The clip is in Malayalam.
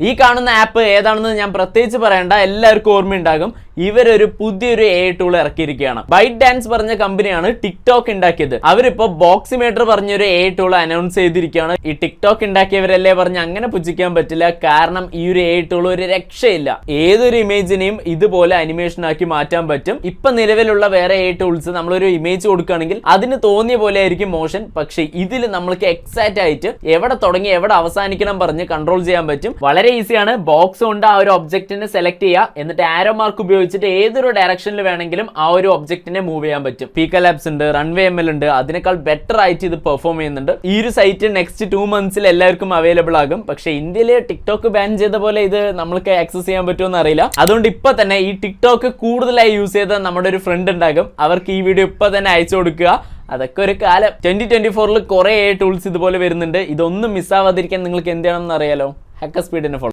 ഈ കാണുന്ന ആപ്പ് ഏതാണെന്ന് ഞാൻ പ്രത്യേകിച്ച് പറയണ്ട, എല്ലാവർക്കും ഓർമ്മയുണ്ടാകും. ഇവരൊരു പുതിയൊരു AI ടൂൾ ഇറക്കിയിരിക്കുകയാണ്. ബൈറ്റ് ഡാൻസ് പറഞ്ഞ കമ്പനിയാണ് ടിക്ടോക്ക് ഉണ്ടാക്കിയത്. അവരിപ്പോ ബോക്സിമേറ്റർ പറഞ്ഞൊരു AI ടൂൾ അനൗൺസ് ചെയ്തിരിക്കുകയാണ്. ഈ ടിക്ടോക്ക് ഉണ്ടാക്കിയവരല്ലേ പറഞ്ഞ് അങ്ങനെ പുച്ഛിക്കാൻ പറ്റില്ല. കാരണം ഈ ഒരു AI ടൂൾ ഒരു രക്ഷയില്ല. ഏതൊരു ഇമേജിനെയും ഇതുപോലെ അനിമേഷൻ ആക്കി മാറ്റാൻ പറ്റും. ഇപ്പൊ നിലവിലുള്ള വേറെ AI ടൂൾസ് നമ്മളൊരു ഇമേജ് കൊടുക്കുകയാണെങ്കിൽ അതിന് തോന്നിയ പോലെ ആയിരിക്കും മോഷൻ. പക്ഷെ ഇതിൽ നമ്മൾക്ക് എക്സാക്റ്റ് ആയിട്ട് എവിടെ തുടങ്ങി എവിടെ അവസാനിക്കണം പറഞ്ഞ് കൺട്രോൾ ചെയ്യാൻ പറ്റും. വളരെ ഈസിയാണ്. ബോക്സ് കൊണ്ട് ആ ഒരു ഒബ്ജക്റ്റിനെ സെലക്ട് ചെയ്യുക, എന്നിട്ട് ആരോ മാർക്ക് ഉപയോഗിച്ചിട്ട് ഏതൊരു ഡയറക്ഷനിൽ വേണമെങ്കിലും ആ ഒരു ഒബ്ജക്റ്റിനെ മൂവ് ചെയ്യാൻ പറ്റും. പീക്ക ലാബ്സ് ഉണ്ട്, റൺവേ ML ഉണ്ട്, അതിനേക്കാൾ ബെറ്റർ ആയിട്ട് ഇത് പെർഫോം ചെയ്യുന്നുണ്ട്. ഈ ഒരു സൈറ്റ് നെക്സ്റ്റ് 2 months എല്ലാവർക്കും അവൈലബിൾ ആകും. പക്ഷെ ഇന്ത്യയിലെ ടിക്ടോക്ക് ബാൻ ചെയ്ത പോലെ ഇത് നമ്മൾക്ക് ആക്സസ് ചെയ്യാൻ പറ്റുമെന്ന് അറിയില്ല. അതുകൊണ്ട് ഇപ്പൊ തന്നെ ഈ ടിക്ടോക്ക് കൂടുതലായി യൂസ് ചെയ്ത നമ്മുടെ ഒരു ഫ്രണ്ട് ഉണ്ടാകും, അവർക്ക് ഈ വീഡിയോ ഇപ്പൊ തന്നെ അയച്ചു കൊടുക്കുക. അതൊക്കെ ഒരു കാലം. 2024 കുറെ AI ടൂൾസ് ഇതുപോലെ വരുന്നുണ്ട്. ഇതൊന്നും മിസ്സാവാതിരിക്കാൻ നിങ്ങൾക്ക് എന്ത് ചെയ്യണം എന്ന് അറിയാലോ. Hacker സ്പീഡിനെ follow